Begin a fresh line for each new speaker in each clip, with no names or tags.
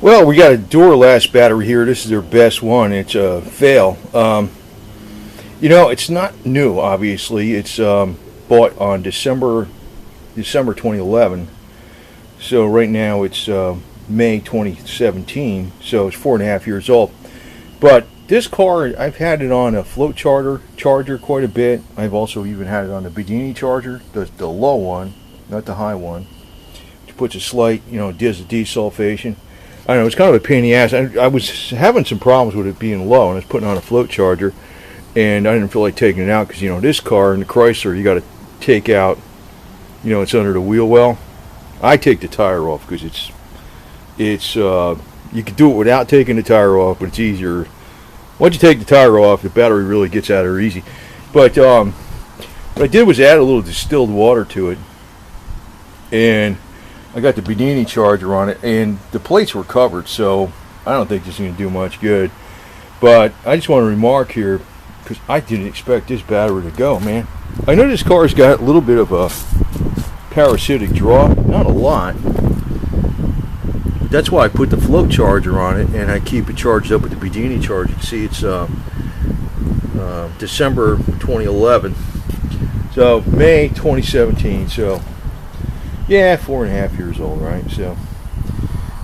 Well, we got a DuraLast battery here. This is their best one. It's a fail. It's not new. Obviously, it's bought on December 2011. So right now it's May 2017. So it's 4.5 years old. But this car, I've had it on a float charger quite a bit. I've also even had it on the Bedini charger, the low one, not the high one, which puts a slight, does the desulfation. I don't know, it's kind of a pain in the ass. I was having some problems with it being low, and I was putting on a float charger, and I didn't feel like taking it out because, this car in the Chrysler, you got to take out, it's under the wheel well. I take the tire off because it's you could do it without taking the tire off, but it's easier. Once you take the tire off, the battery really gets out of there easy. But what I did was add a little distilled water to it, and I got the Bedini charger on it, and the plates were covered, so I don't think this is going to do much good. But I just want to remark here, because I didn't expect this battery to go, man. I know this car's got a little bit of a parasitic draw, not a lot. That's why I put the float charger on it, and I keep it charged up with the Bedini charger. You can see it's December 2011, so May 2017, so yeah, 4.5 years old, right? So,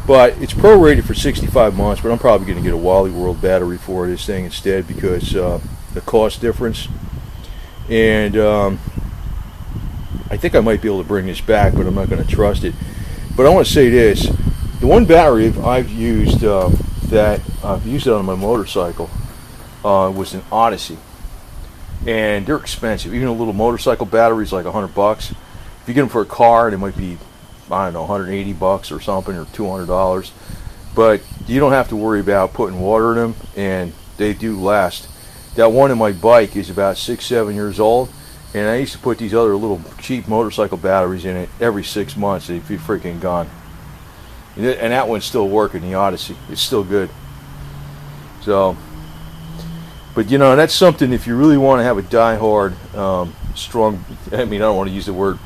but it's prorated for 65 months, but I'm probably going to get a Wally World battery for this thing instead because the cost difference. And I think I might be able to bring this back, but I'm not going to trust it. But I want to say this: the one battery I've used that I've used it on my motorcycle was an Odyssey, and they're expensive. Even a little motorcycle battery is like $100. If you get them for a car, it might be, I don't know, $180 or something, or $200. But you don't have to worry about putting water in them, and they do last. That one in my bike is about 6-7 years old, and I used to put these other little cheap motorcycle batteries in it every 6 months. They'd be freaking gone. And that one's still working, the Odyssey. It's still good. So, but that's something if you really want to have a die-hard, strong, I don't want to use the word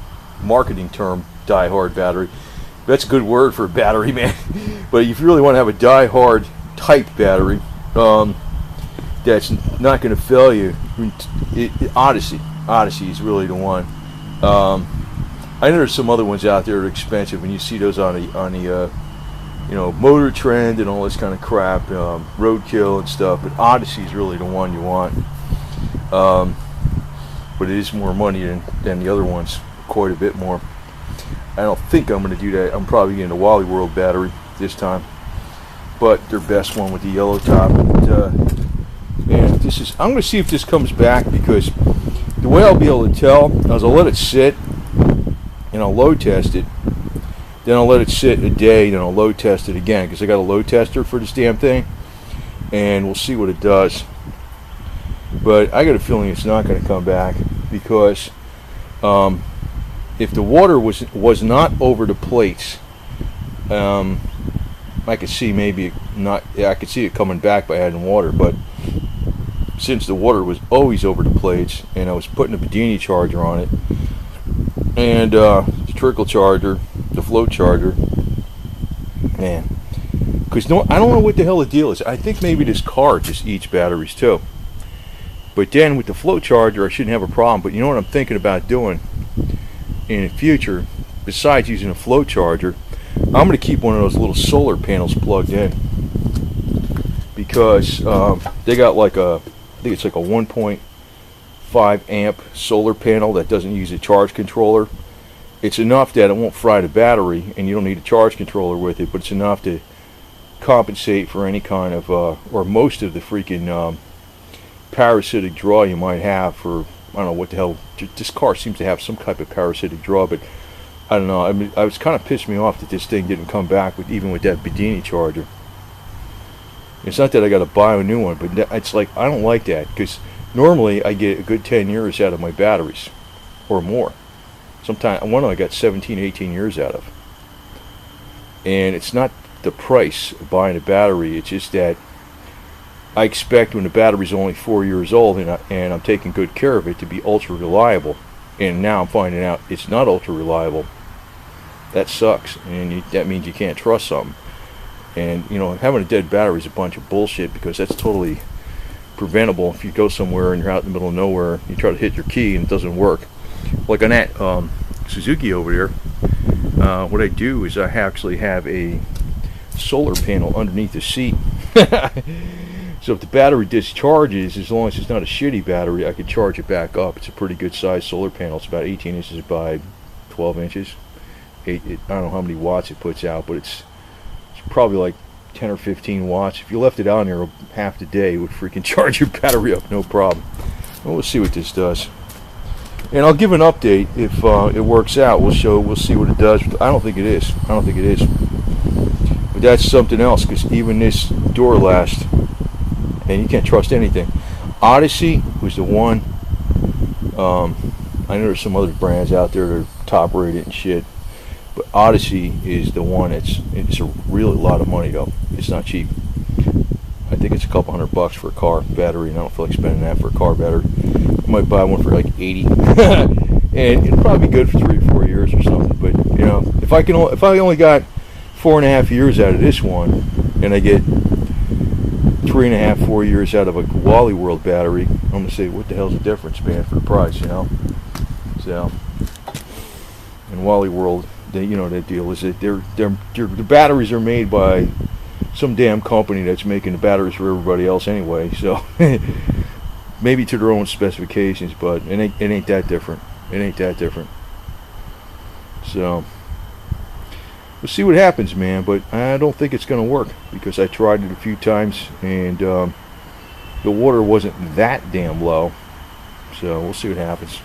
marketing term die-hard battery. That's a good word for a battery, man. But if you really want to have a die-hard type battery that's not going to fail you, Odyssey is really the one. I know there's some other ones out there that are expensive, and you see those on the Motor Trend and all this kind of crap, Roadkill and stuff. But Odyssey is really the one you want. But it is more money than the other ones. Quite a bit more. I don't think I'm going to do that. I'm probably getting a Wally World battery this time, but their best one with the yellow top. And this is. I'm going to see if this comes back, because the way I'll be able to tell is I'll let it sit and I'll load test it. Then I'll let it sit a day. Then I'll load test it again, because I got a load tester for this damn thing, and we'll see what it does. But I got a feeling it's not going to come back, because if the water was not over the plates, I could see maybe not. Yeah, I could see it coming back by adding water. But since the water was always over the plates, and I was putting a Bedini charger on it, and the trickle charger, the float charger, man. Because I don't know what the hell the deal is. I think maybe this car just eats batteries too. But then with the float charger, I shouldn't have a problem. But you know what I'm thinking about doing in the future, besides using a float charger, I'm going to keep one of those little solar panels plugged in, because they got like I think it's like a 1.5 amp solar panel that doesn't use a charge controller. It's enough that it won't fry the battery, and you don't need a charge controller with it, but it's enough to compensate for any kind of or most of the freaking parasitic draw you might have for, I don't know what the hell. This car seems to have some type of parasitic draw, but I don't know. I was kind of pissed me off that this thing didn't come back even with that Bedini charger. It's not that I got to buy a new one, but it's like I don't like that, because normally I get a good 10 years out of my batteries, or more. Sometimes one I got 17, 18 years out of. And it's not the price of buying a battery. It's just that I expect when the battery's only 4 years old and I'm taking good care of it to be ultra reliable. And now I'm finding out it's not ultra reliable. That sucks, and that means you can't trust something. And you know, having a dead battery is a bunch of bullshit, because that's totally preventable. If you go somewhere and you're out in the middle of nowhere, you try to hit your key and it doesn't work. Like on that Suzuki over there, what I do is I actually have a solar panel underneath the seat. So if the battery discharges, as long as it's not a shitty battery, I can charge it back up. It's a pretty good sized solar panel. It's about 18 inches by 12 inches. I don't know how many watts it puts out, but it's probably like 10 or 15 watts. If you left it on there half the day, it would freaking charge your battery up, no problem. Well, we'll see what this does. And I'll give an update if it works out. We'll see what it does. I don't think it is. But that's something else, because even this DuraLast, and you can't trust anything. Odyssey was the one. I know there's some other brands out there that are top rated and shit, but Odyssey is the one it's a really lot of money though. It's not cheap. I think it's a couple $100 for a car battery, and I don't feel like spending that for a car battery. I might buy one for like 80, and it'll probably be good for 3 or 4 years or something. But you know, if I only got 4.5 years out of this one, and I get 3.5, 4 years out of a Wally World battery, I'm gonna say, what the hell's the difference, man, for the price, you know? So, and Wally World, that deal is that the batteries are made by some damn company that's making the batteries for everybody else anyway. So maybe to their own specifications, but it ain't that different. It ain't that different. So we'll see what happens, man. But I don't think it's gonna work, because I tried it a few times and the water wasn't that damn low. So we'll see what happens.